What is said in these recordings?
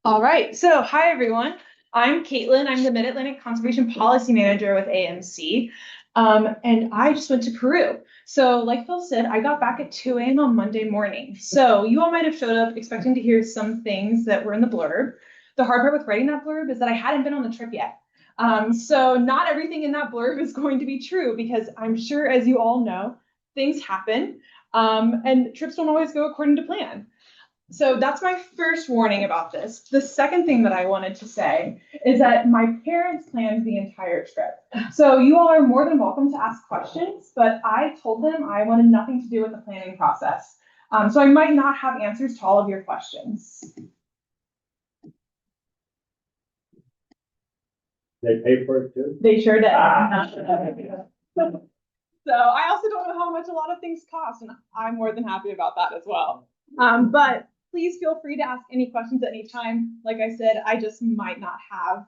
All right. So, hi, everyone. I'm Caitlin. I'm the Mid-Atlantic Conservation Policy Manager with AMC. And I just went to Peru. So, like Phil said, I got back at 2 a.m. on Monday morning. So, you all might have showed up expecting to hear some things that were in the blurb. The hard part with writing that blurb is that I hadn't been on the trip yet. So, not everything in that blurb is going to be true because I'm sure, as you all know, things happen and trips don't always go according to plan. So that's my first warning about this. The second thing that I wanted to say is that my parents planned the entire trip. So you all are more than welcome to ask questions, but I told them I wanted nothing to do with the planning process. So I might not have answers to all of your questions. They pay for it too? They sure did. So I also don't know how much a lot of things cost, and I'm more than happy about that as well. But please feel free to ask any questions at any time. Like I said, I just might not have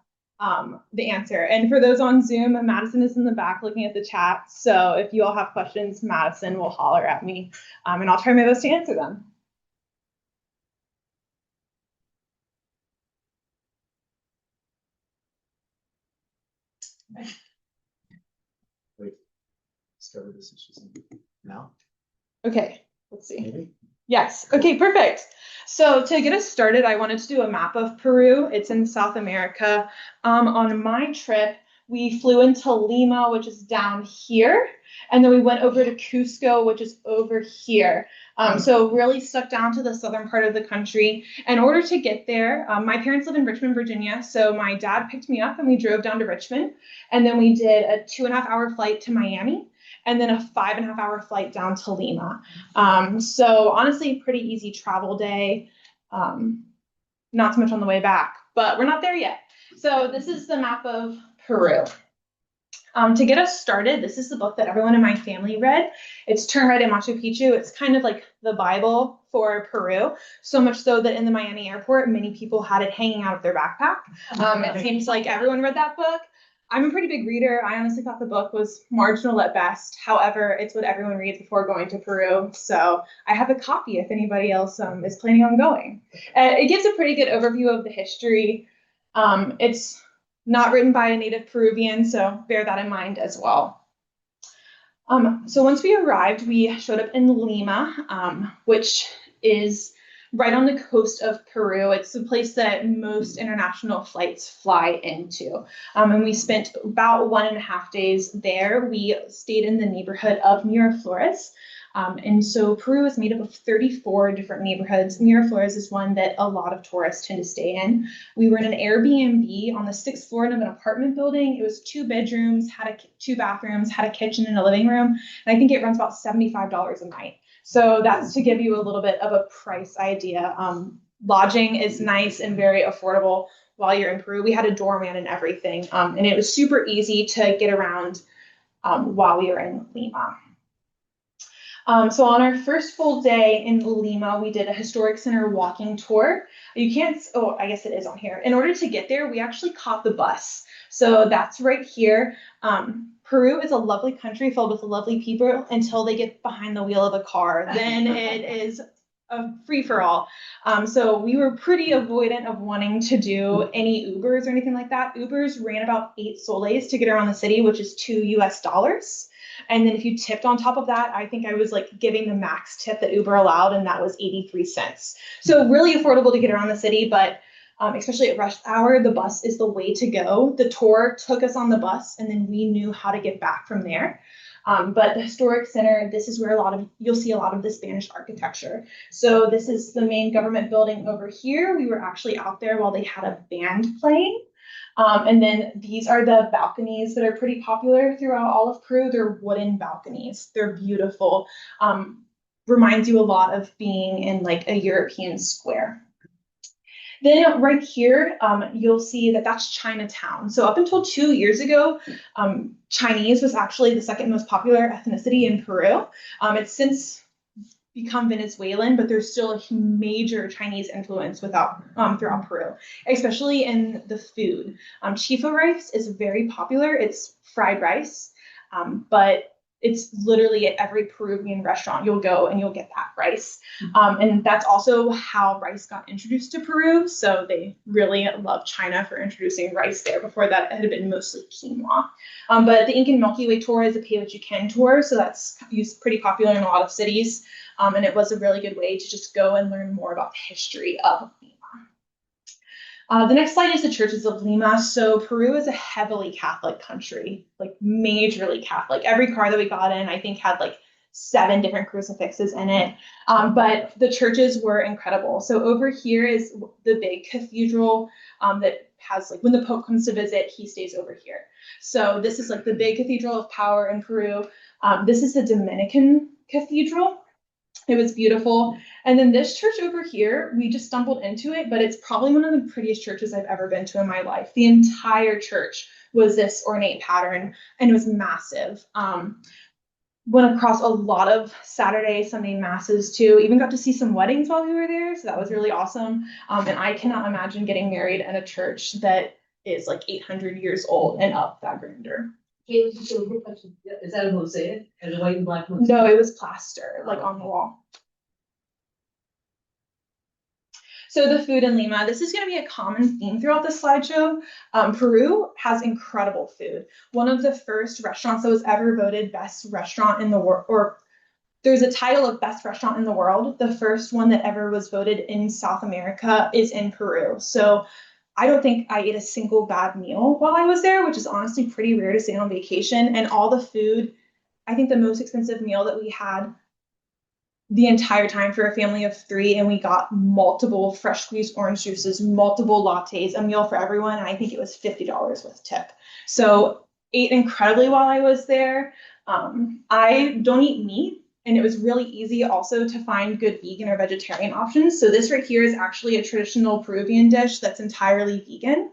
the answer. And for those on Zoom, Madison is in the back looking at the chat. So if you all have questions, Madison will holler at me, and I'll try my best to answer them. Wait, discover this issue now? Okay, let's see. Maybe? Yes. Okay, perfect. So to get us started, I wanted to do a map of Peru. It's in South America. On my trip, we flew into Lima, which is down here, and then we went over to Cusco, which is over here. So really stuck down to the southern part of the country. In order to get there, my parents live in Richmond, Virginia, so my dad picked me up and we drove down to Richmond, and then we did a 2.5 hour flight to Miami, and then a 5.5 hour flight down to Lima. So honestly, pretty easy travel day. Not so much on the way back, but we're not there yet. So this is the map of Peru. To get us started, this is the book that everyone in my family read. It's Turn Right at Machu Picchu. It's kind of like the Bible for Peru, so much so that in the Miami airport, many people had it hanging out of their backpack. It seems like everyone read that book. I'm a pretty big reader. I honestly thought the book was marginal at best. However, it's what everyone reads before going to Peru. So I have a copy if anybody else is planning on going. It gives a pretty good overview of the history. It's not written by a native Peruvian, so bear that in mind as well. So once we arrived, we showed up in Lima, which is right on the coast of Peru. It's the place that most international flights fly into. And we spent about 1.5 days there. We stayed in the neighborhood of Miraflores. And so Peru is made up of 34 different neighborhoods. Miraflores is one that a lot of tourists tend to stay in. We were in an Airbnb on the 6th floor of an apartment building. It was 2 bedrooms, had 2 bathrooms, had a kitchen and a living room. And I think it runs about $75 a night. So that's to give you a little bit of a price idea. Lodging is nice and very affordable while you're in Peru. We had a doorman and everything. And it was super easy to get around while we were in Lima. So on our first full day in Lima, we did a historic center walking tour. You can't, oh, I guess it is on here. In order to get there, we actually caught the bus. So that's right here. Peru is a lovely country filled with lovely people until they get behind the wheel of a car. Then it is a free for all. So we were pretty avoidant of wanting to do any Ubers or anything like that. Ubers ran about 8 soles to get around the city, which is $2. And then if you tipped on top of that, I think I was like giving the max tip that Uber allowed, and that was 83 cents. So really affordable to get around the city, but especially at rush hour, the bus is the way to go. The tour took us on the bus, and then we knew how to get back from there. But the historic center, this is where you'll see a lot of the Spanish architecture. So this is the main government building over here. We were actually out there while they had a band playing. And then these are the balconies that are pretty popular throughout all of Peru. They're wooden balconies. They're beautiful. Reminds you a lot of being in like a European square. Then right here, you'll see that that's Chinatown. So up until 2 years ago, Chinese was actually the second most popular ethnicity in Peru. It's since become Venezuelan, but there's still a major Chinese influence throughout Peru, especially in the food. Chifa rice is very popular. It's fried rice, but it's literally at every Peruvian restaurant you'll go and you'll get that rice. And that's also how rice got introduced to Peru. So they really love China for introducing rice there. Before that, it had been mostly quinoa. But the Incan Milky Way tour is a pay what you can tour. So that's used pretty popular in a lot of cities. And it was a really good way to just go and learn more about the history of Lima. The next slide is the churches of Lima. So Peru is a heavily Catholic country, like majorly Catholic. Every car that we got in, I think, had like 7 different crucifixes in it. But the churches were incredible. So over here is the big cathedral that has, like, when the Pope comes to visit, he stays over here. So this is like the big cathedral of power in Peru. This is the Dominican cathedral. It was beautiful. And then this church over here, we just stumbled into it, but it's probably one of the prettiest churches I've ever been to in my life. The entire church was this ornate pattern, and it was massive. Went across a lot of Saturday, Sunday masses too. Even got to see some weddings while we were there, so that was really awesome. And I cannot imagine getting married in a church that is like 800 years old and of that grandeur. Is that a mosaic? And a white and black mosaic? No, it was plaster, like on the wall. So the food in Lima, this is going to be a common theme throughout the slideshow. Peru has incredible food. One of the first restaurants that was ever voted best restaurant in the world, or there's a title of best restaurant in the world. The first one that ever was voted in South America is in Peru. So I don't think I ate a single bad meal while I was there, which is honestly pretty rare to say on vacation. And all the food, I think the most expensive meal that we had the entire time for a family of 3, and we got multiple fresh squeezed orange juices, multiple lattes, a meal for everyone, and I think it was $50 with tip. So ate incredibly while I was there. I don't eat meat, and it was really easy also to find good vegan or vegetarian options. So this right here is actually a traditional Peruvian dish that's entirely vegan.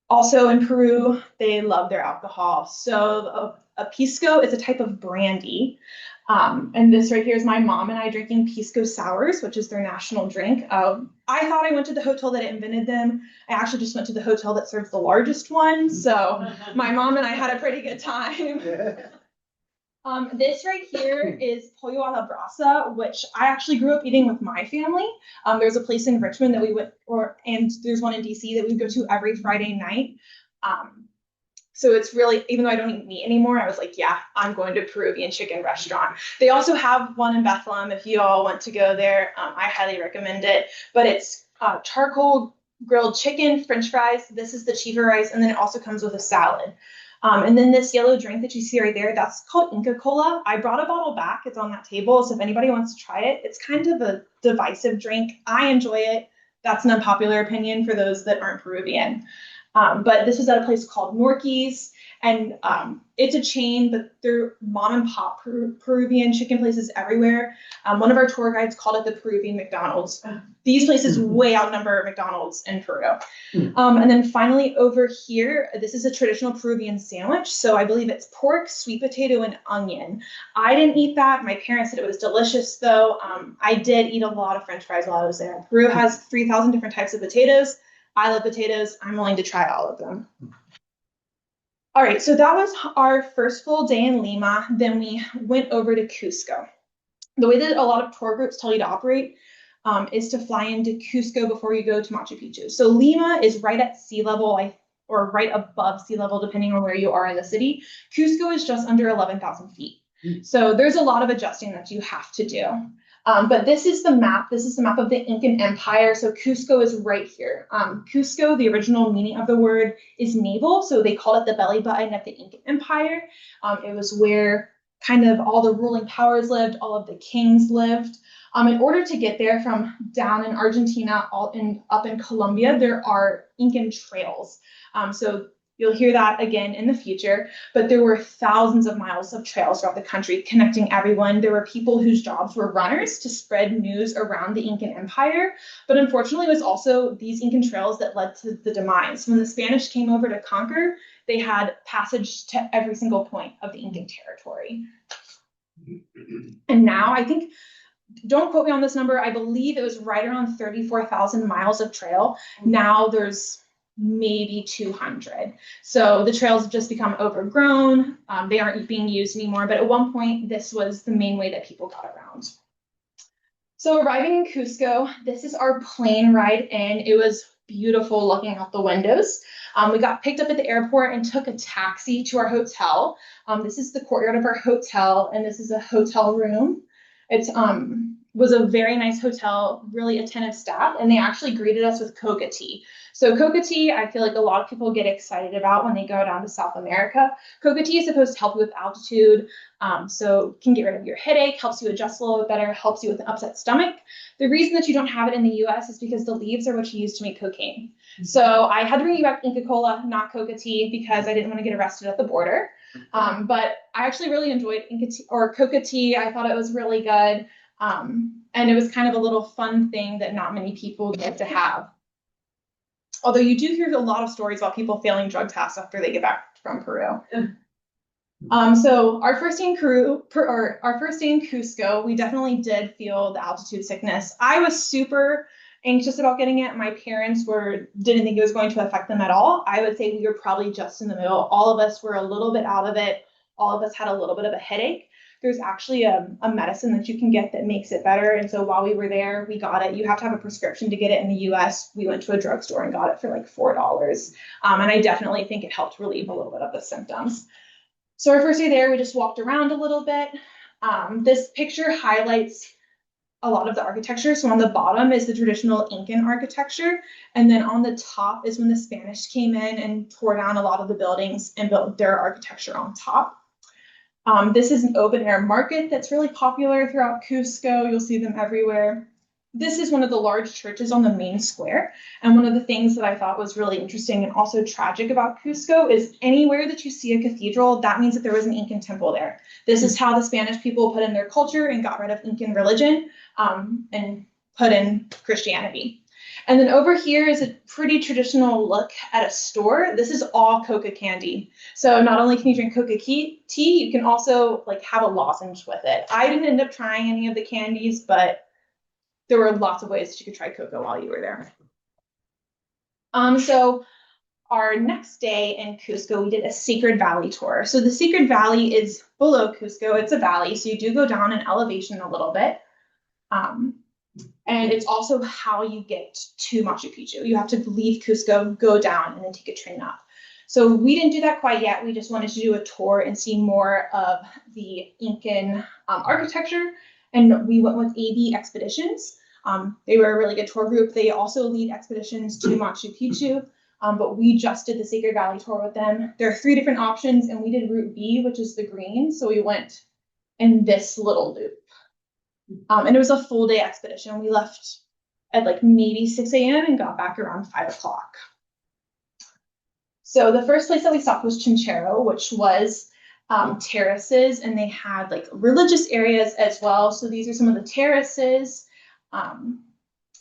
Also in Peru, they love their alcohol. So a pisco is a type of brandy. And this right here is my mom and I drinking pisco sours, which is their national drink. I thought I went to the hotel that invented them. I actually just went to the hotel that serves the largest one. So my mom and I had a pretty good time. This right here is pollo a la brasa, which I actually grew up eating with my family. There's a place in Richmond that we went, and there's one in DC that we go to every Friday night. So it's really, even though I don't eat meat anymore, I was like, yeah, I'm going to a Peruvian chicken restaurant. They also have one in Bethlehem. If you all want to go there, I highly recommend it. But it's charcoal grilled chicken, French fries. This is the chifa rice, and then it also comes with a salad. And then this yellow drink that you see right there, that's called Inca Cola. I brought a bottle back. It's on that table. So if anybody wants to try it, it's kind of a divisive drink. I enjoy it. That's an unpopular opinion for those that aren't Peruvian. But this was at a place called Norky's, and it's a chain, but they're mom and pop Peruvian chicken places everywhere. One of our tour guides called it the Peruvian McDonald's. These places way outnumber McDonald's in Peru. And then finally over here, this is a traditional Peruvian sandwich. So I believe it's pork, sweet potato, and onion. I didn't eat that. My parents said it was delicious though. I did eat a lot of French fries while I was there. Peru has 3,000 different types of potatoes. I love potatoes. I'm willing to try all of them. All right, so that was our first full day in Lima. Then we went over to Cusco. The way that a lot of tour groups tell you to operate is to fly into Cusco before you go to Machu Picchu. So Lima is right at sea level, or right above sea level, depending on where you are in the city. Cusco is just under 11,000 feet. So there's a lot of adjusting that you have to do. But this is the map. This is the map of the Incan Empire. So Cusco is right here. Cusco, the original meaning of the word is navel. So they called it the belly button of the Incan Empire. It was where kind of all the ruling powers lived, all of the kings lived. In order to get there from down in Argentina up in Colombia, there are Incan trails. So you'll hear that again in the future, but there were thousands of miles of trails throughout the country connecting everyone. There were people whose jobs were runners to spread news around the Incan Empire, but unfortunately it was also these Incan trails that led to the demise. When the Spanish came over to conquer, they had passage to every single point of the Incan territory. And now I think, don't quote me on this number, I believe it was right around 34,000 miles of trail. Now there's maybe 200. So the trails have just become overgrown. They aren't being used anymore. But at one point, this was the main way that people got around. So arriving in Cusco, this is our plane ride in. It was beautiful looking out the windows. We got picked up at the airport and took a taxi to our hotel. This is the courtyard of our hotel, and this is a hotel room. It's was a very nice hotel, really attentive staff, and they actually greeted us with coca tea. So coca tea, I feel like a lot of people get excited about when they go down to South America. Coca tea is supposed to help you with altitude, so can get rid of your headache, helps you adjust a little bit better, helps you with an upset stomach. The reason that you don't have it in the US is because the leaves are what you use to make cocaine. So I had to bring you back Inca Cola, not coca tea, because I didn't want to get arrested at the border. But I actually really enjoyed Inca tea or coca tea. I thought it was really good. And it was kind of a little fun thing that not many people get to have. Although you do hear a lot of stories about people failing drug tests after they get back from Peru. So our first day in Cusco, we definitely did feel the altitude sickness. I was super anxious about getting it. My parents didn't think it was going to affect them at all. I would say we were probably just in the middle. All of us were a little bit out of it. All of us had a little bit of a headache. There's actually a medicine that you can get that makes it better. And so while we were there, we got it. You have to have a prescription to get it in the US. We went to a drugstore and got it for like $4. And I definitely think it helped relieve a little bit of the symptoms. So our first day there, we just walked around a little bit. This picture highlights a lot of the architecture. So on the bottom is the traditional Incan architecture. And then on the top is when the Spanish came in and tore down a lot of the buildings and built their architecture on top. This is an open air market that's really popular throughout Cusco. You'll see them everywhere. This is one of the large churches on the main square. And one of the things that I thought was really interesting and also tragic about Cusco is anywhere that you see a cathedral, that means that there was an Incan temple there. This is how the Spanish people put in their culture and got rid of Incan religion and put in Christianity. And then over here is a pretty traditional look at a store. This is all coca candy. So not only can you drink coca tea, you can also like have a lozenge with it. I didn't end up trying any of the candies, but there were lots of ways that you could try coca while you were there. So our next day in Cusco, we did a Sacred Valley tour. So the Sacred Valley is below Cusco. It's a valley, so you do go down in elevation a little bit. And it's also how you get to Machu Picchu. You have to leave Cusco, go down, and then take a train up. So we didn't do that quite yet. We just wanted to do a tour and see more of the Incan architecture. And we went with AB Expeditions. They were a really good tour group. They also lead expeditions to Machu Picchu, but we just did the Sacred Valley tour with them. There are 3 different options, and we did Route B, which is the green. So we went in this little loop. And it was a full day expedition. We left at like maybe 6 a.m. and got back around 5 o'clock. So the first place that we stopped was Chinchero, which was terraces, and they had like religious areas as well. So these are some of the terraces.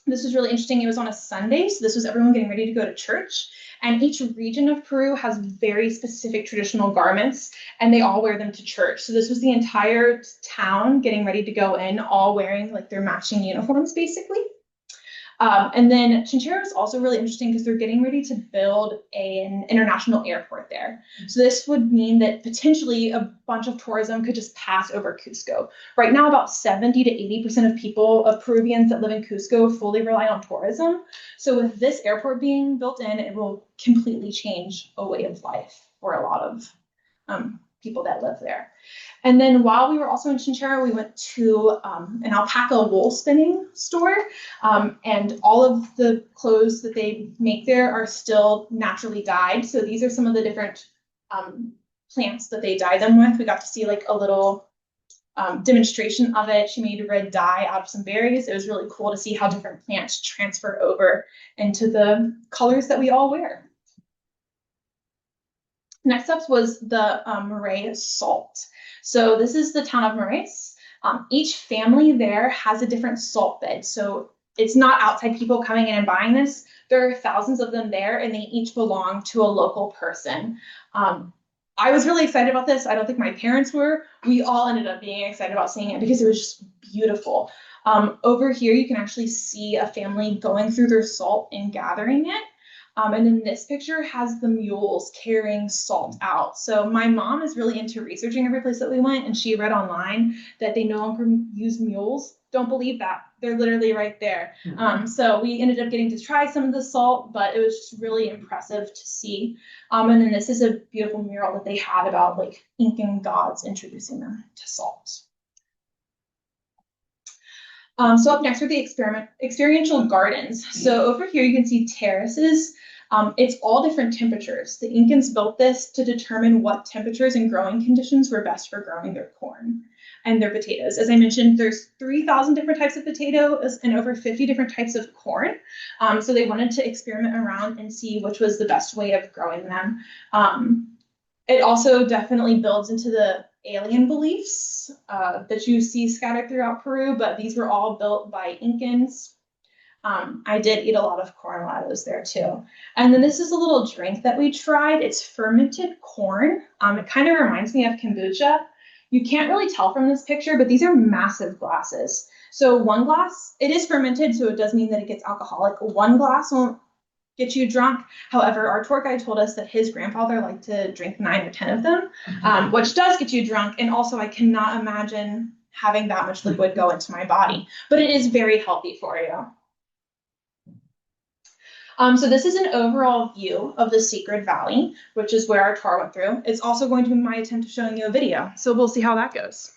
This was really interesting. It was on a Sunday, so this was everyone getting ready to go to church. And each region of Peru has very specific traditional garments, and they all wear them to church. So this was the entire town getting ready to go in, all wearing like their matching uniforms, basically. And then Chinchero is also really interesting because they're getting ready to build an international airport there. So this would mean that potentially a bunch of tourism could just pass over Cusco. Right now, about 70 to 80% of people, of Peruvians that live in Cusco, fully rely on tourism. So with this airport being built in, it will completely change a way of life for a lot of people that live there. And then while we were also in Chinchero, we went to an alpaca wool spinning store, and all of the clothes that they make there are still naturally dyed. So these are some of the different plants that they dye them with. We got to see like a little demonstration of it. She made a red dye out of some berries. It was really cool to see how different plants transfer over into the colors that we all wear. Next up was the Moray salt. So this is the town of Moraes. Each family there has a different salt bed. So it's not outside people coming in and buying this. There are thousands of them there, and they each belong to a local person. I was really excited about this. I don't think my parents were. We all ended up being excited about seeing it because it was just beautiful. Over here, you can actually see a family going through their salt and gathering it. And then this picture has the mules carrying salt out. So my mom is really into researching every place that we went, and she read online that they no longer use mules. Don't believe that. They're literally right there. So we ended up getting to try some of the salt, but it was just really impressive to see. And then this is a beautiful mural that they had about like Incan gods introducing them to salt. So up next are the experiential gardens. So over here you can see terraces. It's all different temperatures. The Incans built this to determine what temperatures and growing conditions were best for growing their corn and their potatoes. As I mentioned, there's 3,000 different types of potatoes and over 50 different types of corn. So they wanted to experiment around and see which was the best way of growing them. It also definitely builds into the alien beliefs that you see scattered throughout Peru, but these were all built by Incans. I did eat a lot of cornlados there too. And then this is a little drink that we tried. It's fermented corn. It kind of reminds me of kombucha. You can't really tell from this picture, but these are massive glasses. So one glass, it is fermented, so it does mean that it gets alcoholic. One glass won't get you drunk. However, our tour guide told us that his grandfather liked to drink 9 or 10 of them, which does get you drunk. And also I cannot imagine having that much liquid go into my body, but it is very healthy for you. So this is an overall view of the Secret Valley, which is where our tour went through. It's also going to be my attempt of showing you a video, so we'll see how that goes.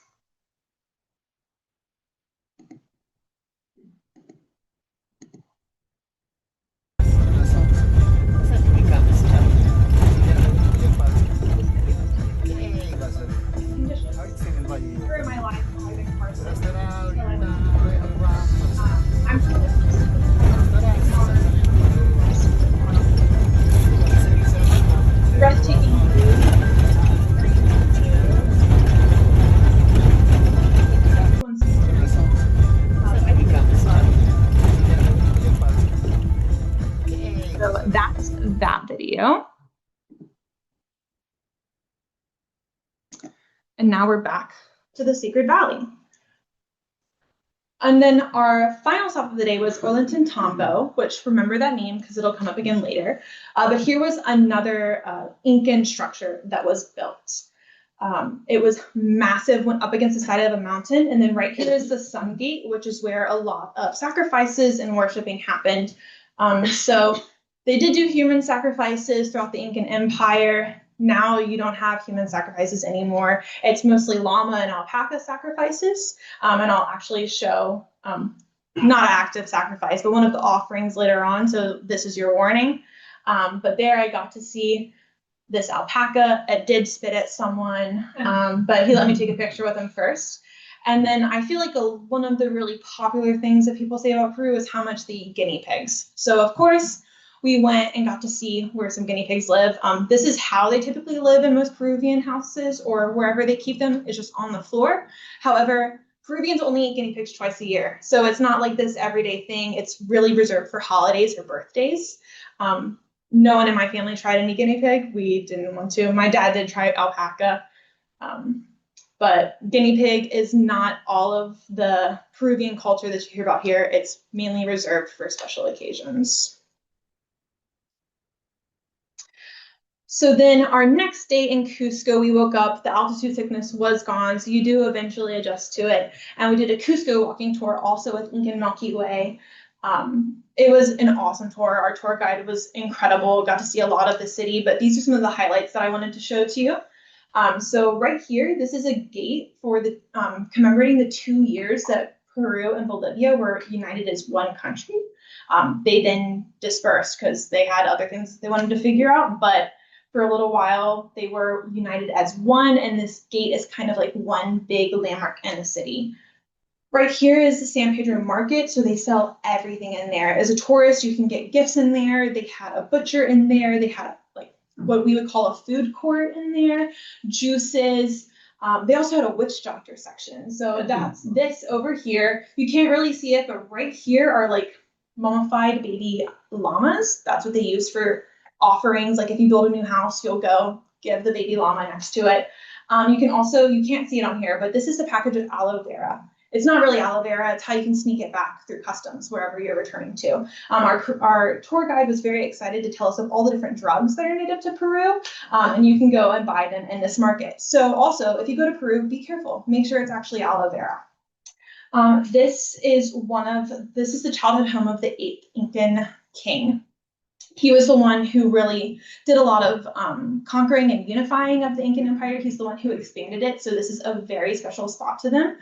Through my life, breathtaking So that's that video. And now we're back to the Secret Valley. And then our final stop of the day was Ollantaytambo, which remember that name because it'll come up again later. But here was another Incan structure that was built. It was massive, went up against the side of a mountain. And then right here is the Sun Gate, which is where a lot of sacrifices and worshiping happened. So they did do human sacrifices throughout the Incan Empire. Now you don't have human sacrifices anymore. It's mostly llama and alpaca sacrifices. And I'll actually show, not an active sacrifice, but one of the offerings later on. So this is your warning. But there I got to see this alpaca. It did spit at someone, but he let me take a picture with him first. And then I feel like one of the really popular things that people say about Peru is how much they eat guinea pigs. So of course, we went and got to see where some guinea pigs live. This is how they typically live in most Peruvian houses or wherever they keep them, is just on the floor. However, Peruvians only eat guinea pigs twice a year. So it's not like this everyday thing. It's really reserved for holidays or birthdays. No one in my family tried any guinea pig. We didn't want to. My dad did try alpaca. But guinea pig is not all of the Peruvian culture that you hear about here. It's mainly reserved for special occasions. So then our next day in Cusco, we woke up, the altitude sickness was gone, so you do eventually adjust to it. And we did a Cusco walking tour also with Incan Milky Way. It was an awesome tour. Our tour guide was incredible, got to see a lot of the city, but these are some of the highlights that I wanted to show to you. So right here, this is a gate for the commemorating the 2 years that Peru and Bolivia were united as one country. They then dispersed because they had other things they wanted to figure out, but for a little while, they were united as one, and this gate is kind of like one big landmark in the city. Right here is the San Pedro market, so they sell everything in there. As a tourist, you can get gifts in there. They had a butcher in there. They had like what we would call a food court in there, juices. They also had a witch doctor section. So that's this over here. You can't really see it, but right here are like mummified baby llamas. That's what they use for offerings. Like if you build a new house, you'll go give the baby llama next to it. You can also, you can't see it on here, but this is a package of aloe vera. it's not really aloe vera. It's how you can sneak it back through customs wherever you're returning to. Our tour guide was very excited to tell us of all the different drugs that are native to Peru, and you can go and buy them in this market. So also, if you go to Peru, be careful. Make sure it's actually aloe vera. This is the childhood home of the 8th Incan king. He was the one who really did a lot of conquering and unifying of the Incan Empire. He's the one who expanded it, so this is a very special spot to them.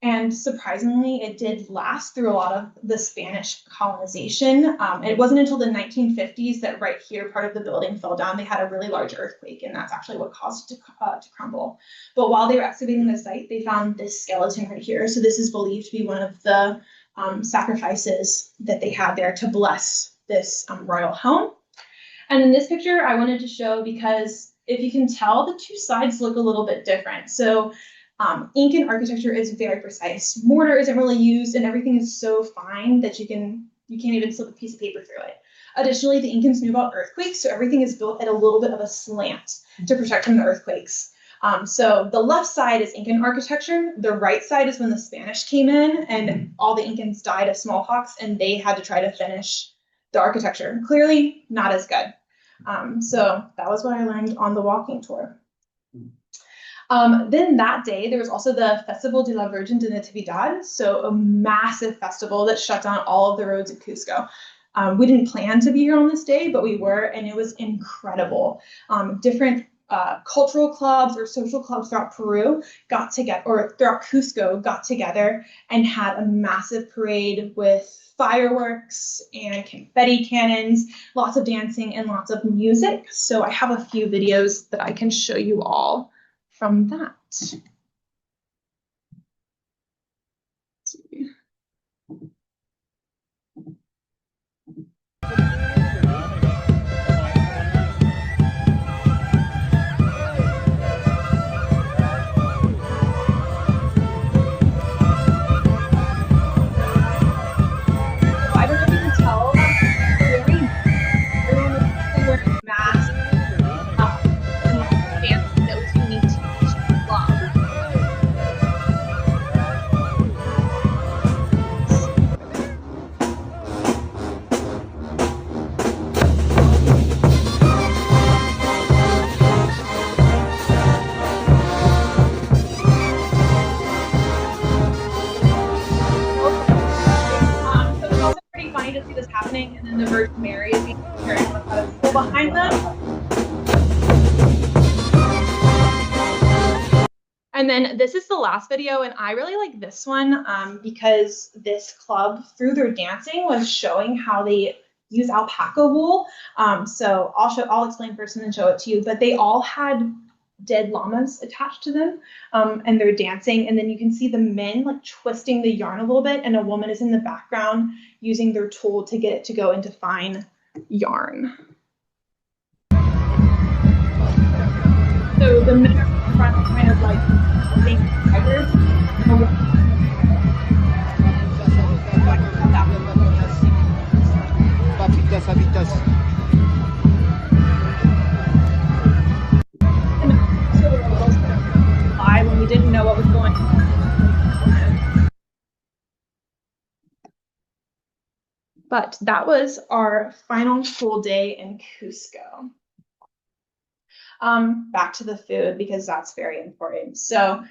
And surprisingly, it did last through a lot of the Spanish colonization. It wasn't until the 1950s that right here, part of the building fell down. They had a really large earthquake, and that's actually what caused it to crumble. But while they were excavating the site, they found this skeleton right here. So this is believed to be one of the sacrifices that they had there to bless this royal home. And in this picture, I wanted to show because if you can tell, the two sides look a little bit different. So Incan architecture is very precise. Mortar isn't really used, and everything is so fine that you can't even slip a piece of paper through it. Additionally, the Incans knew about earthquakes, so everything is built at a little bit of a slant to protect from the earthquakes. So the left side is Incan architecture. The right side is when the Spanish came in and all the Incans died of smallpox, and they had to try to finish the architecture. Clearly not as good. So that was what I learned on the walking tour. Then that day, there was also the Festival de la Virgen de Natividad, so a massive festival that shut down all of the roads at Cusco. We didn't plan to be here on this day, but we were, and it was incredible. Different cultural clubs or social clubs throughout Peru got together, or throughout Cusco got together and had a massive parade with fireworks and confetti cannons, lots of dancing and lots of music. So I have a few videos that I can show you all from that. Let's see. I don't know if you can tell, everyone was wearing masks. Funny to see this happening, and then the Virgin Mary is being carried on a pedestal behind them. And then this is the last video, and I really like this one because this club, through their dancing, was showing how they use alpaca wool. So I'll explain first and then show it to you. But they all had dead llamas attached to them, and they're dancing, and then you can see the men like twisting the yarn a little bit, and a woman is in the background using their tool to get it to go into fine yarn. So the men are in front, kind of like holding tigers. When we didn't know what was going on. But that was our final full day in Cusco. Back to the food, because that's very important. So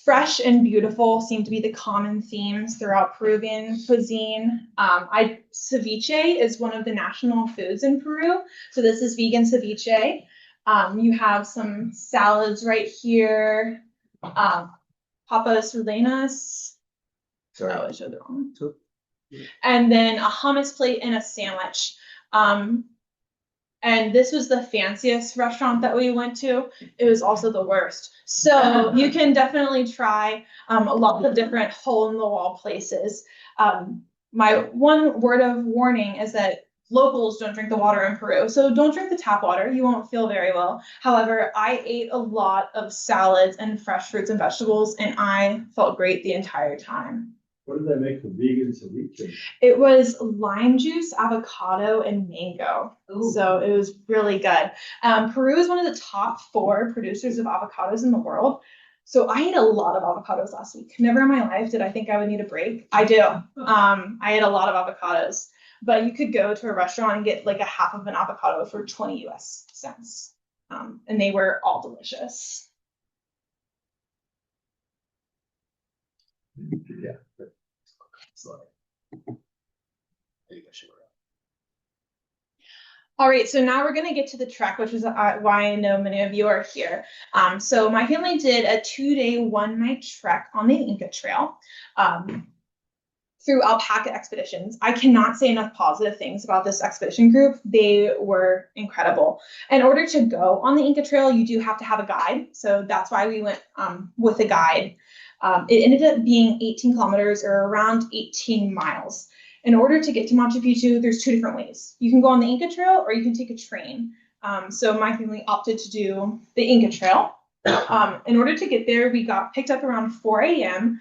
fresh and beautiful seem to be the common themes throughout Peruvian cuisine. Ceviche is one of the national foods in Peru. So this is vegan ceviche. You have some salads right here. Papas rellenas. Sorry. Oh, I showed the wrong one. And then a hummus plate and a sandwich. And this was the fanciest restaurant that we went to. It was also the worst. So you can definitely try a lot of different hole-in-the-wall places. My one word of warning is that locals don't drink the water in Peru. So don't drink the tap water. You won't feel very well. However, I ate a lot of salads and fresh fruits and vegetables, and I felt great the entire time. What did they make for vegan ceviche? It was lime juice, avocado, and mango. Ooh. So it was really good. Peru is one of the top 4 producers of avocados in the world. So I ate a lot of avocados last week. Never in my life did I think I would need a break. I do. I ate a lot of avocados, but you could go to a restaurant and get like a half of an avocado for 20 US cents. And they were all delicious. Yeah. All right, so now we're going to get to the trek, which is why I know many of you are here. So my family did a 2-day, 1-night trek on the Inca Trail through alpaca expeditions. I cannot say enough positive things about this expedition group. They were incredible. In order to go on the Inca Trail, you do have to have a guide. So that's why we went with a guide. It ended up being 18 kilometers or around 18 miles. In order to get to Machu Picchu, there's 2 different ways. You can go on the Inca Trail or you can take a train. So my family opted to do the Inca Trail. In order to get there, we got picked up around 4 a.m.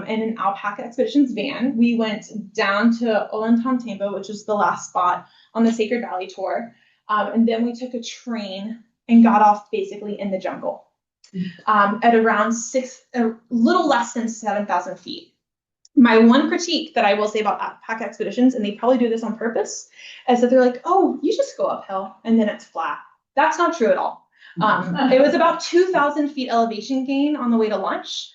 In an alpaca expeditions van. We went down to Ollantaytambo, which is the last spot on the Sacred Valley tour. And then we took a train and got off basically in the jungle at around a little less than 7,000 feet. My one critique that I will say about alpaca expeditions, and they probably do this on purpose, is that they're like, oh, you just go uphill and then it's flat. That's not true at all. It was about 2,000 feet elevation gain on the way to lunch.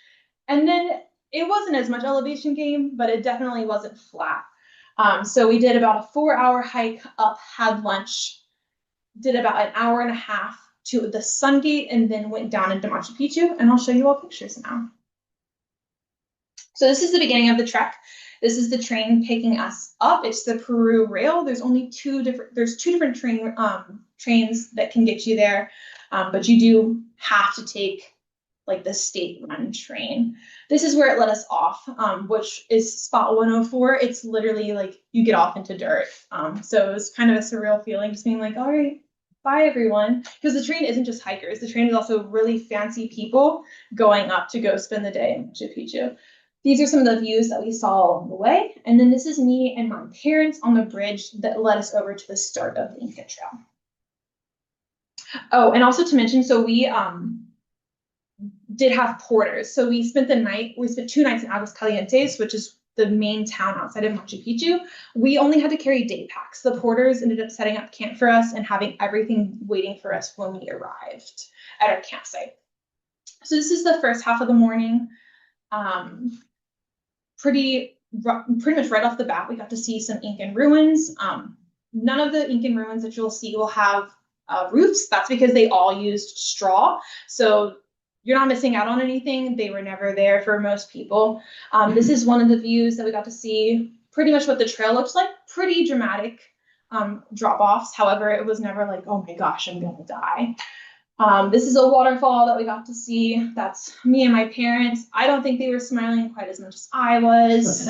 And then it wasn't as much elevation gain, but it definitely wasn't flat. So we did about a 4-hour hike up, had lunch, did about an hour and a half to the sun gate, and then went down into Machu Picchu. And I'll show you all pictures now. So this is the beginning of the trek. This is the train picking us up. It's the Peru rail. There's only two different trains that can get you there, but you do have to take like the state-run train. This is where it let us off, which is spot 104. It's literally like you get off into dirt. So it was kind of a surreal feeling, just being like, all right, bye everyone. Because the train isn't just hikers. The train is also really fancy people going up to go spend the day in Machu Picchu. These are some of the views that we saw along the way. And then this is me and my parents on the bridge that led us over to the start of the Inca Trail. Oh, and also to mention, so we did have porters. So we spent 2 nights in Aguascalientes, which is the main town outside of Machu Picchu. We only had to carry day packs. The porters ended up setting up camp for us and having everything waiting for us when we arrived at our campsite. So this is the first half of the morning. Pretty much right off the bat, we got to see some Incan ruins. None of the Incan ruins that you'll see will have roofs. That's because they all used straw. So you're not missing out on anything. They were never there for most people. This is one of the views that we got to see, pretty much what the trail looks like. Pretty dramatic drop-offs. However, it was never like, oh my gosh, I'm gonna die. This is a waterfall that we got to see. That's me and my parents. I don't think they were smiling quite as much as I was.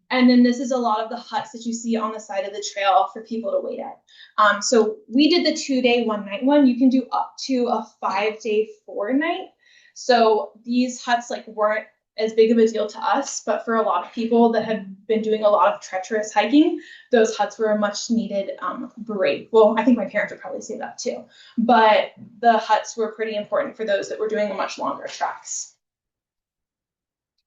And then this is a lot of the huts that you see on the side of the trail for people to wait at. So we did the 2-day, 1-night one. You can do up to a 5-day, 4-night. So these huts like weren't as big of a deal to us, but for a lot of people that had been doing a lot of treacherous hiking, those huts were a much needed break. Well, I think my parents would probably say that too, but the huts were pretty important for those that were doing much longer treks.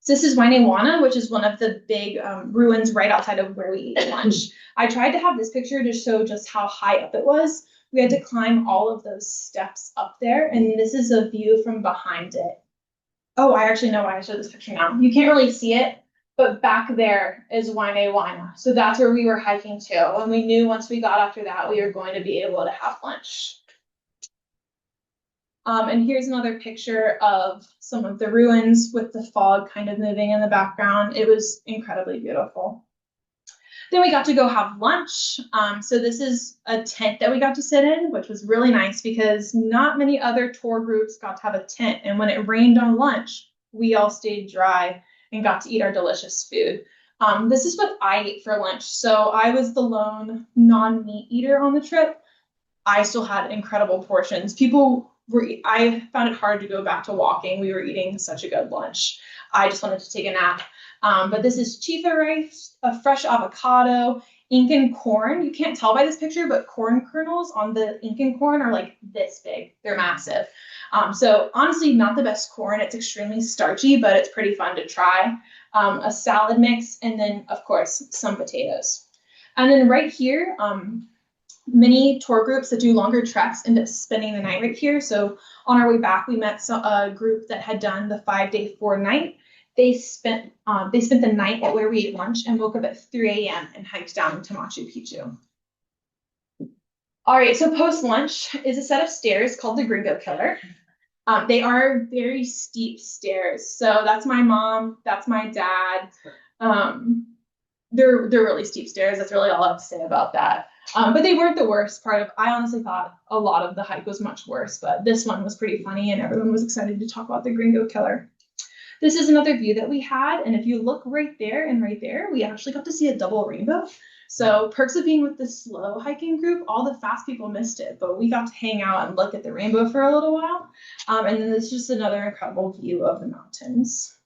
So this is Wainewana, which is one of the big ruins right outside of where we ate lunch. I tried to have this picture to show just how high up it was. We had to climb all of those steps up there, and this is a view from behind it. Oh, I actually know why I showed this picture now. You can't really see it, but back there is Wainewana. So that's where we were hiking to. And we knew once we got after that, we were going to be able to have lunch. And here's another picture of some of the ruins with the fog kind of moving in the background. It was incredibly beautiful. Then we got to go have lunch. So this is a tent that we got to sit in, which was really nice because not many other tour groups got to have a tent. And when it rained on lunch, we all stayed dry and got to eat our delicious food. This is what I ate for lunch. So I was the lone non-meat eater on the trip. I still had incredible portions. I found it hard to go back to walking. We were eating such a good lunch. I just wanted to take a nap. But this is chifa rice, a fresh avocado, Incan corn. You can't tell by this picture, but corn kernels on the Incan corn are like this big. They're massive. So honestly, not the best corn. It's extremely starchy, but it's pretty fun to try. A salad mix, and then of course some potatoes. And then right here, many tour groups that do longer treks end up spending the night right here. So on our way back, we met a group that had done the 5-day, 4-night. They spent the night at where we ate lunch and woke up at 3 a.m. and hiked down to Machu Picchu. All right, so post lunch is a set of stairs called the Gringo Killer. They are very steep stairs. So that's my mom, that's my dad. They're really steep stairs. That's really all I have to say about that. But they weren't the worst part of, I honestly thought a lot of the hike was much worse, but this one was pretty funny and everyone was excited to talk about the Gringo Killer. This is another view that we had, and if you look right there and right there, we actually got to see a double rainbow. So perks of being with the slow hiking group, all the fast people missed it, but we got to hang out and look at the rainbow for a little while. And then this is just another incredible view of the mountains.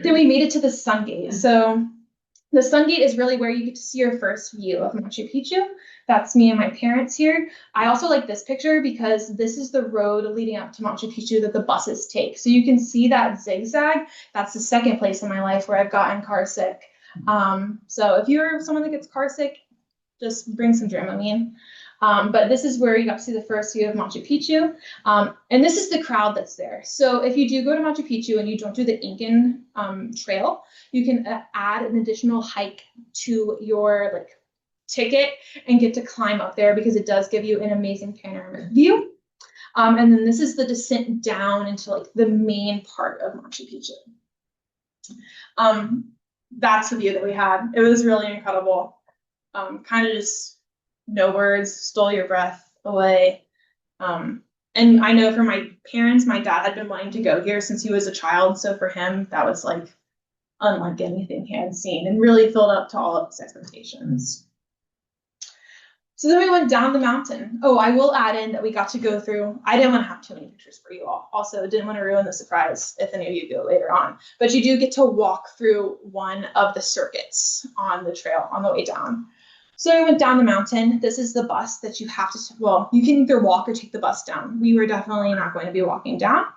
Then we made it to the Sun Gate. So the Sun Gate is really where you get to see your first view of Machu Picchu. That's me and my parents here. I also like this picture because this is the road leading up to Machu Picchu that the buses take. So you can see that zigzag. That's the second place in my life where I've gotten car sick. So if you're someone that gets car sick, just bring some Dramamine. But this is where you got to see the first view of Machu Picchu. And this is the crowd that's there. So if you do go to Machu Picchu and you don't do the Incan trail, you can add an additional hike to your ticket and get to climb up there because it does give you an amazing panoramic view. And then this is the descent down into the main part of Machu Picchu. That's the view that we had. It was really incredible. Kind of just no words, stole your breath away. And I know for my parents, my dad had been wanting to go here since he was a child. So for him, that was unlike anything he had seen and really filled up to all of his expectations. So then we went down the mountain. Oh, I will add in that we got to go through, I didn't want to have too many pictures for you all. Also, didn't want to ruin the surprise if any of you go later on. But you do get to walk through one of the circuits on the trail on the way down. So we went down the mountain. This is the bus that you have to, well, you can either walk or take the bus down. We were definitely not going to be walking down.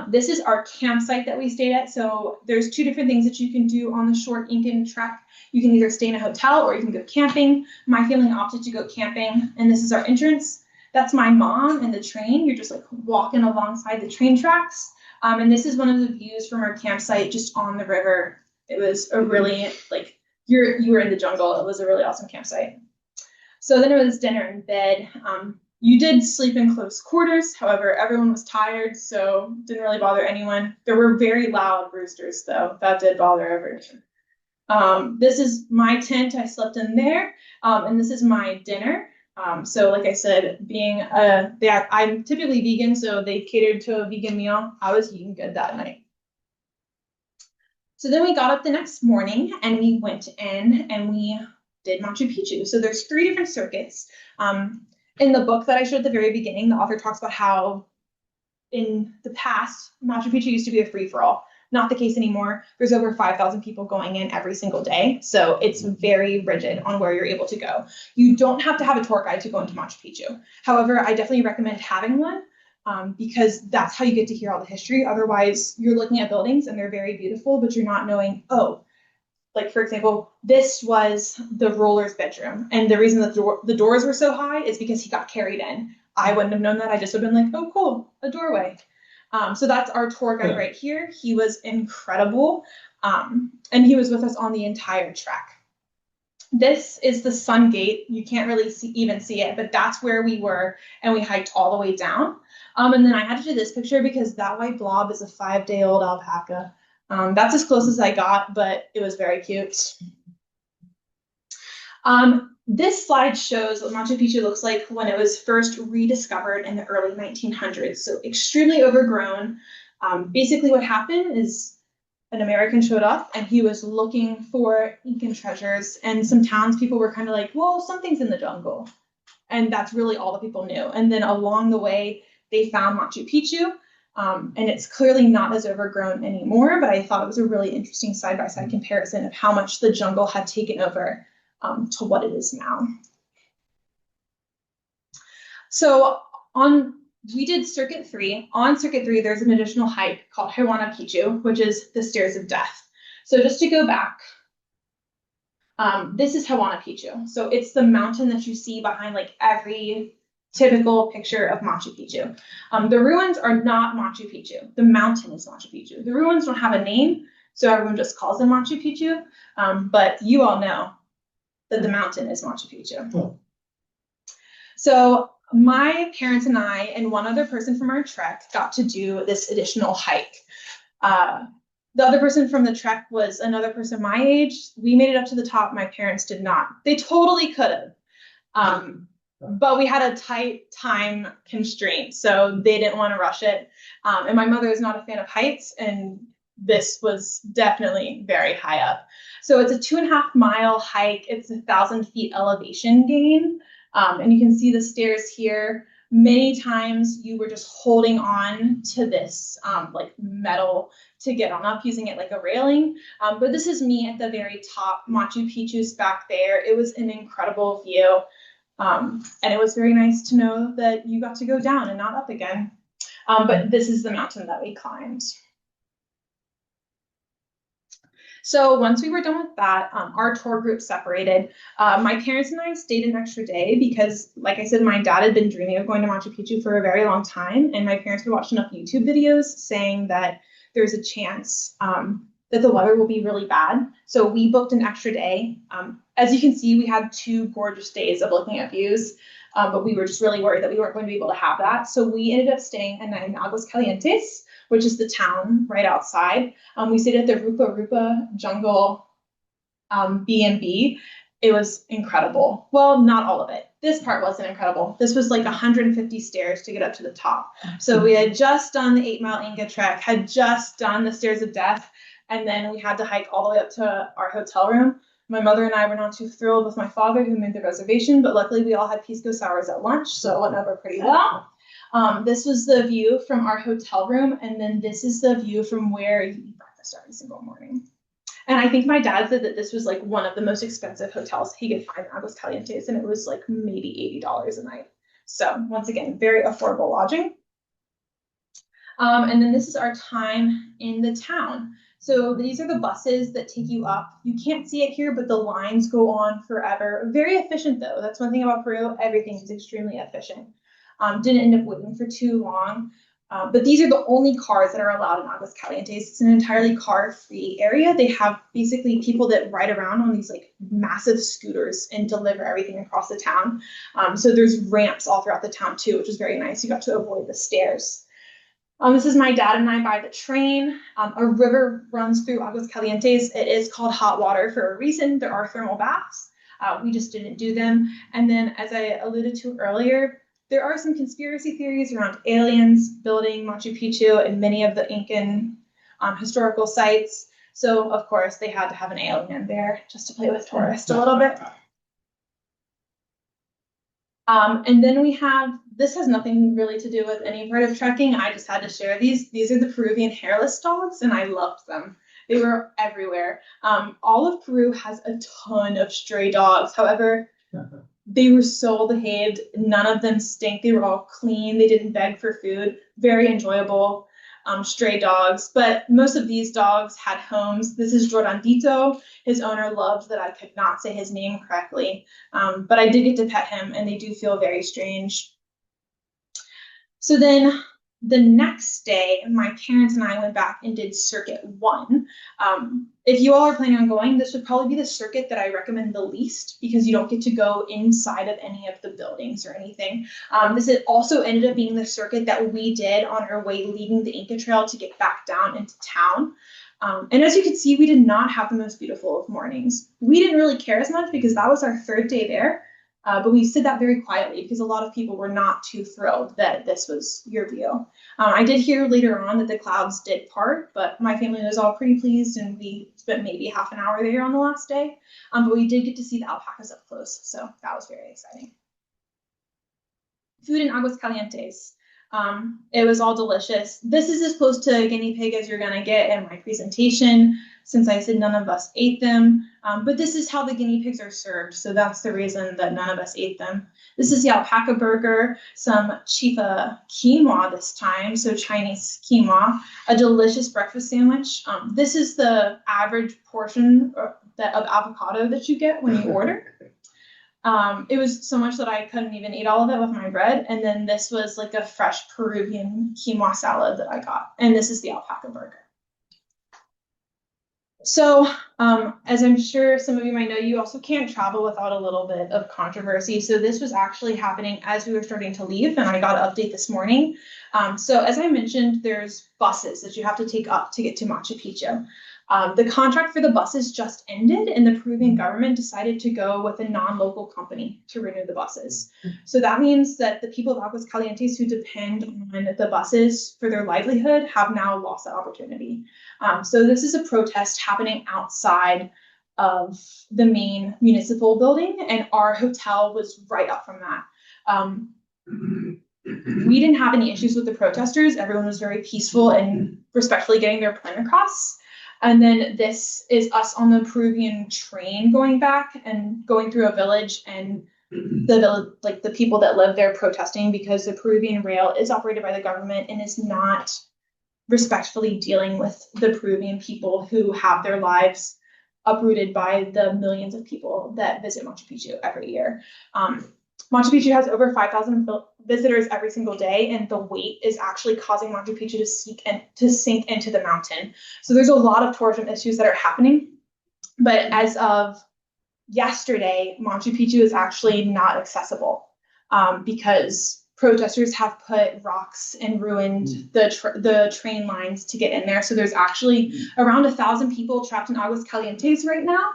This is our campsite that we stayed at. So there's two different things that you can do on the short Incan trek. You can either stay in a hotel or you can go camping. My family opted to go camping, and this is our entrance. That's my mom and the train. You're just walking alongside the train tracks. And this is one of the views from our campsite just on the river. It was a really, you were in the jungle. It was a really awesome campsite. So then it was dinner in bed. You did sleep in close quarters. However, everyone was tired, so didn't really bother anyone. There were very loud roosters, though. That did bother everyone. This is my tent. I slept in there. And this is my dinner. So like I said, I'm typically vegan, so they catered to a vegan meal. I was eating good that night. So then we got up the next morning and we went in and we did Machu Picchu. So there's 3 different circuits. In the book that I showed at the very beginning, the author talks about how in the past, Machu Picchu used to be a free-for-all. Not the case anymore. There's over 5,000 people going in every single day. So it's very rigid on where you're able to go. You don't have to have a tour guide to go into Machu Picchu. However, I definitely recommend having one because that's how you get to hear all the history. Otherwise, you're looking at buildings and they're very beautiful, but you're not knowing, for example, this was the ruler's bedroom. And the reason that the doors were so high is because he got carried in. I wouldn't have known that. I just would have been oh, cool, a doorway. So that's our tour guide right here. He was incredible. And he was with us on the entire trek. This is the Sun Gate. You can't really even see it, but that's where we were. And we hiked all the way down. And then I had to do this picture because that white blob is a 5-day-old alpaca. That's as close as I got, but it was very cute. This slide shows what Machu Picchu looks like when it was first rediscovered in the early 1900s. So extremely overgrown. Basically what happened is an American showed up and he was looking for Incan treasures, and some townspeople were kind of well, something's in the jungle. And that's really all the people knew. And then along the way, they found Machu Picchu. And it's clearly not as overgrown anymore, but I thought it was a really interesting side-by-side comparison of how much the jungle had taken over to what it is now. So we did circuit 3. On circuit 3, there's an additional hike called Machu Picchu, which is the stairs of death. So just to go back, this is Machu Picchu. So it's the mountain that you see behind like every typical picture of Machu Picchu. The ruins are not Machu Picchu. The mountain is Machu Picchu. The ruins don't have a name, so everyone just calls them Machu Picchu. But you all know that the mountain is Machu Picchu. Oh. So my parents and I and one other person from our trek got to do this additional hike. The other person from the trek was another person my age. We made it up to the top. My parents did not. They totally could have. But we had a tight time constraint, so they didn't want to rush it. And my mother is not a fan of heights, and this was definitely very high up. So it's a 2.5-mile hike. It's 1,000 feet elevation gain. And you can see the stairs here. Many times you were just holding on to this like metal to get on up, using it like a railing. But this is me at the very top. Machu Picchu's back there. It was an incredible view. And it was very nice to know that you got to go down and not up again. But this is the mountain that we climbed. So once we were done with that, our tour group separated. My parents and I stayed an extra day because, like I said, my dad had been dreaming of going to Machu Picchu for a very long time, and my parents had watched enough YouTube videos saying that there's a chance that the weather will be really bad. So we booked an extra day. As you can see, we had 2 gorgeous days of looking at views, but we were just really worried that we weren't going to be able to have that. So we ended up staying a night in Aguascalientes, which is the town right outside. We stayed at the Rupa Rupa Jungle B&B. It was incredible. Well, not all of it. This part wasn't incredible. This was like 150 stairs to get up to the top. So we had just done the 8-mile Inca trek, had just done the stairs of death, and then we had to hike all the way up to our hotel room. My mother and I were not too thrilled with my father, who made the reservation, but luckily we all had pisco sours at lunch, so it went over pretty well. This was the view from our hotel room, and then this is the view from where you eat breakfast every single morning. And I think my dad said that this was like one of the most expensive hotels he could find in Aguascalientes, and it was like maybe $80 a night. So once again, very affordable lodging. And then this is our time in the town. So these are the buses that take you up. You can't see it here, but the lines go on forever. Very efficient though. That's one thing about Peru. Everything is extremely efficient. Didn't end up waiting for too long. But these are the only cars that are allowed in Aguascalientes. It's an entirely car-free area. They have basically people that ride around on these like massive scooters and deliver everything across the town. So there's ramps all throughout the town too, which is very nice. You got to avoid the stairs. This is my dad and I by the train. A river runs through Aguascalientes. It is called hot water for a reason. There are thermal baths. We just didn't do them. And then, as I alluded to earlier, there are some conspiracy theories around aliens building Machu Picchu and many of the Incan historical sites. So, of course, they had to have an alien there just to play with tourists a little bit. And then we have, this has nothing really to do with any part of trekking. I just had to share these. These are the Peruvian hairless dogs, and I loved them. They were everywhere. All of Peru has a ton of stray dogs. However, they were so behaved. None of them stink. They were all clean. They didn't beg for food. Very enjoyable. Stray dogs, but most of these dogs had homes. This is Jordandito. His owner loved that I could not say his name correctly, but I did get to pet him, and they do feel very strange. So then the next day, my parents and I went back and did circuit 1. If you all are planning on going, this would probably be the circuit that I recommend the least because you don't get to go inside of any of the buildings or anything. This also ended up being the circuit that we did on our way leaving the Inca Trail to get back down into town. And as you can see, we did not have the most beautiful of mornings. We didn't really care as much because that was our 3rd day there. But we said that very quietly because a lot of people were not too thrilled that this was your view. I did hear later on that the clouds did part, but my family was all pretty pleased, and we spent maybe half an hour there on the last day. But we did get to see the alpacas up close, so that was very exciting. Food in Aguascalientes. It was all delicious. This is as close to a guinea pig as you're gonna get in my presentation, since I said none of us ate them. But this is how the guinea pigs are served, so that's the reason that none of us ate them. This is the alpaca burger, some chifa quinoa this time, so Chinese quinoa, a delicious breakfast sandwich. This is the average portion of avocado that you get when you order. It was so much that I couldn't even eat all of it with my bread. And then this was like a fresh Peruvian quinoa salad that I got. And this is the alpaca burger. So, as I'm sure some of you might know, you also can't travel without a little bit of controversy. So this was actually happening as we were starting to leave, and I got an update this morning. So as I mentioned, there's buses that you have to take up to get to Machu Picchu. The contract for the buses just ended, and the Peruvian government decided to go with a non-local company to renew the buses. So that means that the people of Aguascalientes who depend on the buses for their livelihood have now lost that opportunity. So this is a protest happening outside of the main municipal building, and our hotel was right up from that. We didn't have any issues with the protesters. Everyone was very peaceful and respectfully getting their point across. And then this is us on the Peruvian train going back and going through a village, and the village, like the people that live there protesting because the Peruvian rail is operated by the government and is not respectfully dealing with the Peruvian people who have their lives uprooted by the millions of people that visit Machu Picchu every year. Machu Picchu has over 5,000 visitors every single day, and the weight is actually causing Machu Picchu to sink into the mountain. So there's a lot of tourism issues that are happening. But as of yesterday, Machu Picchu is actually not accessible because protesters have put rocks and ruined the train lines to get in there. So there's actually around 1,000 people trapped in Aguascalientes right now.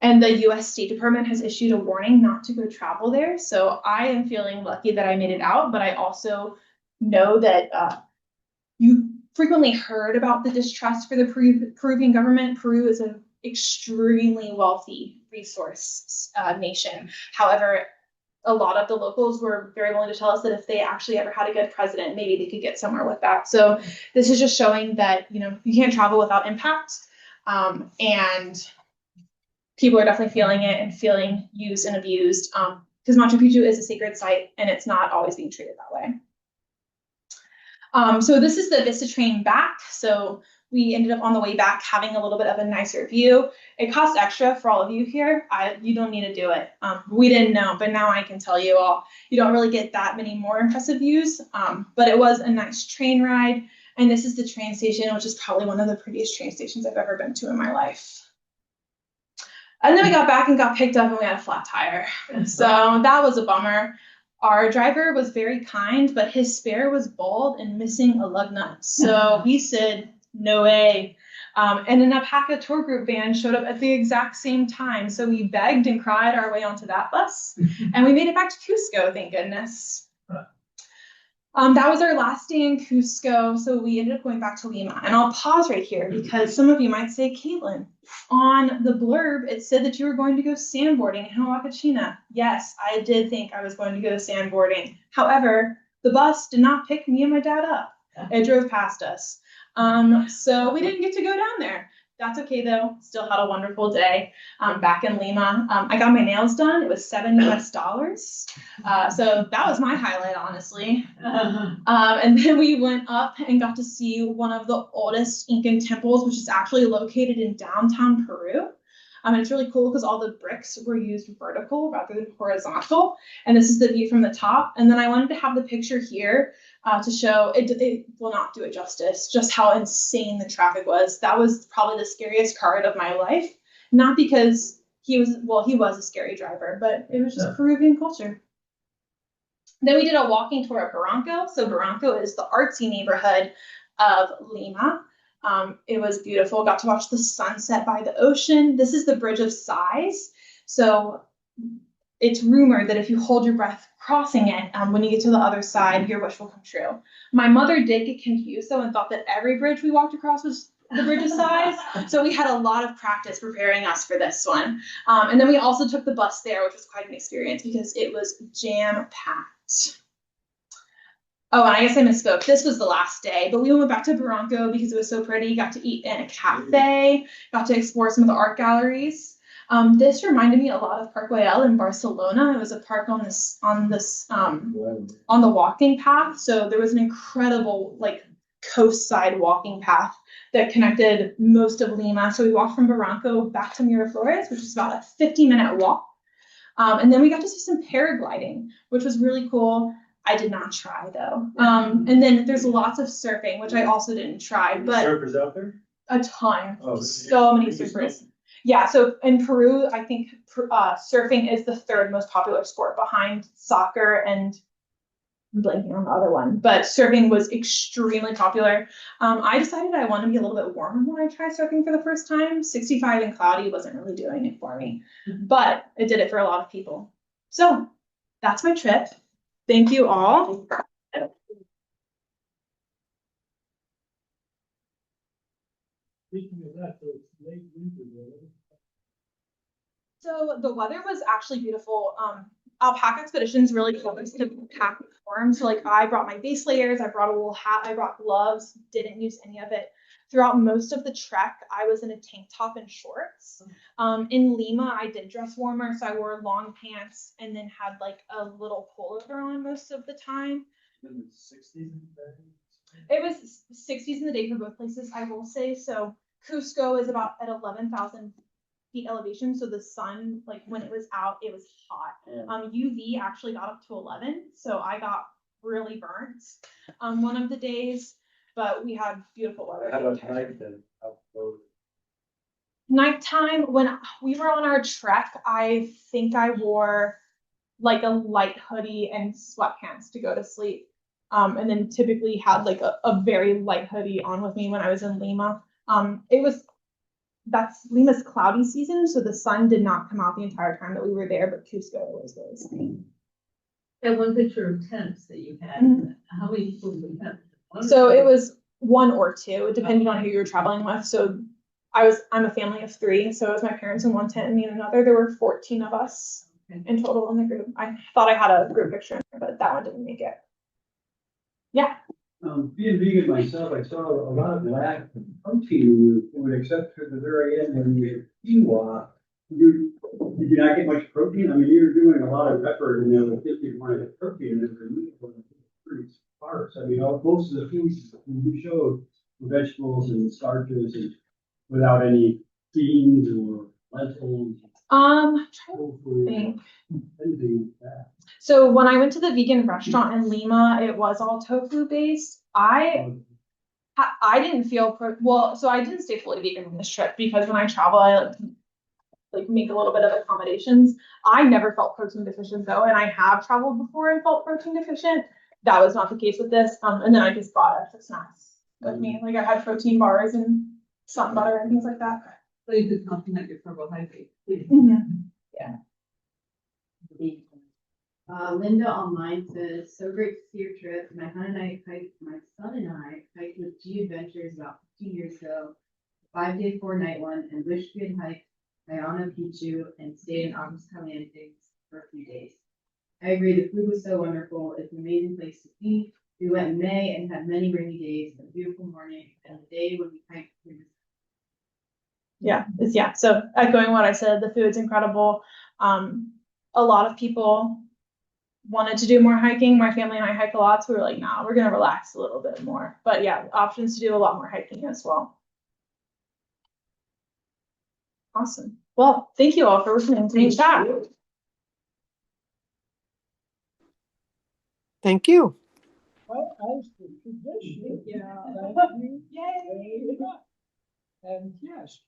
And the U.S. State Department has issued a warning not to go travel there. So I am feeling lucky that I made it out, but I also know that you frequently heard about the distrust for the Peruvian government. Peru is an extremely wealthy resource nation. However, a lot of the locals were very willing to tell us that if they actually ever had a good president, maybe they could get somewhere with that. So this is just showing that, you know, you can't travel without impact. And people are definitely feeling it and feeling used and abused because Machu Picchu is a sacred site and it's not always being treated that way. So this is the Vista train back. So we ended up on the way back having a little bit of a nicer view. It costs extra for all of you here. You don't need to do it. We didn't know, but now I can tell you all, you don't really get that many more impressive views, but it was a nice train ride. And this is the train station, which is probably one of the prettiest train stations I've ever been to in my life. And then we got back and got picked up and we had a flat tire. So that was a bummer. Our driver was very kind, but his spare was bald and missing a lug nut. So he said, no way. And an alpaca tour group van showed up at the exact same time. So we begged and cried our way onto that bus. And we made it back to Cusco, thank goodness. That was our last day in Cusco, so we ended up going back to Lima. And I'll pause right here because some of you might say, Caitlin, on the blurb, it said that you were going to go sandboarding in Huacachina. Yes, I did think I was going to go sandboarding. However, the bus did not pick me and my dad up. It drove past us. So we didn't get to go down there. That's okay though. Still had a wonderful day back in Lima. I got my nails done. It was $7 US. So that was my highlight, honestly. And then we went up and got to see one of the oldest Incan temples, which is actually located in downtown Peru. And it's really cool because all the bricks were used vertical rather than horizontal. And this is the view from the top. And then I wanted to have the picture here to show, it will not do it justice, just how insane the traffic was. That was probably the scariest part of my life. Not because he was a scary driver, but it was just Peruvian culture. Then we did a walking tour of Barranco. So Barranco is the artsy neighborhood of Lima. It was beautiful. Got to watch the sunset by the ocean. This is the Bridge of Sighs. So it's rumored that if you hold your breath crossing it, when you get to the other side, your wish will come true. My mother did get confused though and thought that every bridge we walked across was the Bridge of Sighs. So we had a lot of practice preparing us for this one. And then we also took the bus there, which was quite an experience because it was jam-packed. Oh, and I guess I misspoke. This was the last day, but we went back to Barranco because it was so pretty. Got to eat in a cafe, got to explore some of the art galleries. This reminded me a lot of Park Güell in Barcelona. It was a park on the walking path. So there was an incredible like coast side walking path that connected most of Lima. So we walked from Barranco back to Miraflores, which is about a 50-minute walk. And then we got to see some paragliding, which was really cool. I did not try though. And then there's lots of surfing, which I also didn't try, but Surfers out there? a ton. Oh, So many surfers. Yeah, so in Peru, I think surfing is the third most popular sport behind soccer and I'm blanking on the other one, but surfing was extremely popular. I decided I wanted to be a little bit warmer when I tried surfing for the first time. 65 and cloudy wasn't really doing it for me, but it did it for a lot of people. So that's my trip. Thank you all. Speaking of that, it's late winter there. So the weather was actually beautiful. Alpaca Expeditions really told us to pack warm. So like I brought my base layers, I brought a wool hat, I brought gloves, didn't use any of it. Throughout most of the trek, I was in a tank top and shorts. In Lima, I did dress warmer, so I wore long pants and then had like a little pullover on most of the time. In the 60s and 70s? It was 60s in the day for both places, I will say. So Cusco is about at 11,000 feet elevation, so the sun, like when it was out, it was hot. UV actually got up to 11, so I got really burnt one of the days, but we had beautiful weather. How about night then? Nighttime, when we were on our trek, I think I wore like a light hoodie and sweatpants to go to sleep. And then typically had like a very light hoodie on with me when I was in Lima. That's Lima's cloudy season, so the sun did not come out the entire time that we were there, but Cusco was really sunny. And one picture of tents that you had, how many people did you have? So it was one or two, depending on who you were traveling with. So I'm a family of three, so it was my parents in one tent and me in another. There were 14 of us in total in the group. I thought I had a group picture, but that one didn't make it. Yeah. Being vegan myself, I saw a lot of lack of protein in your food, except for the very end when you had quinoa. Did you not get much protein? I mean, you were doing a lot of effort, and if you want to get protein, it was pretty sparse. I mean, most of the foods you showed were vegetables and starches, and without any beans or lentils. Trying to think. Anything like that. So when I went to the vegan restaurant in Lima, it was all tofu based. I didn't feel so I didn't stay fully vegan on this trip because when I travel, I like make a little bit of accommodations. I never felt protein deficient though, and I have traveled before and felt protein deficient. That was not the case with this. And then I just brought extra snacks with me. Like I had protein bars and sun butter and things like that. So you could complement your carbohydrate. Yeah. Linda online says, so great to see your trip. My son and I hiked with G Adventures about 15 years ago, 5-day, 4-night one, and wished we had hiked Machu Picchu and stayed in Aguas Calientes for a few days. I agree, the food was so wonderful. It's an amazing place to be. We went in May and had many rainy days, a beautiful morning, and the day when we hiked. Yeah. So echoing what I said, the food's incredible. A lot of people wanted to do more hiking. My family and I hike a lot, so we were like, nah, we're gonna relax a little bit more. But yeah, options to do a lot more hiking as well. Awesome. Well, thank you all for listening to today's chat. Thank you. Well, as the tradition, Yay! And yes,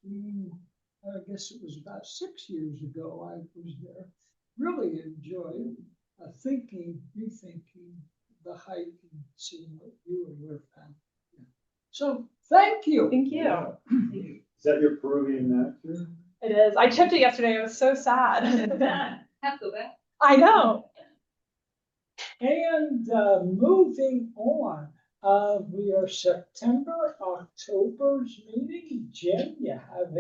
I guess it was about 6 years ago I was there. Really enjoyed rethinking the hike and seeing what you and your family. So thank you. Thank you. Is that your Peruvian master? It is. I chipped it yesterday. It was so sad. Have to go back. I know. And moving on, we are September, October's meeting. Jim, you have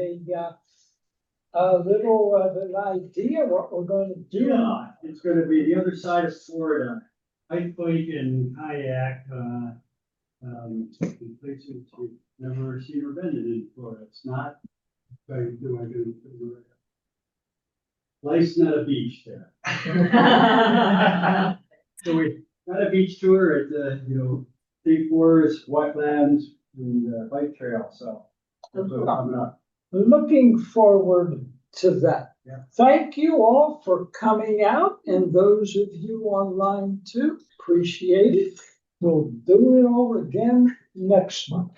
a little of an idea what we're going to do? Yeah, it's going to be the other side of Florida. ice bike and kayak, in places you've never seen or been in Florida. It's not, life's not a beach there. So we got a beach tour at the, big forest, wetlands, and bike trail, so. That's what's coming up. Looking forward to that. Yeah. Thank you all for coming out, and those of you online too. Appreciate it. We'll do it all again next month.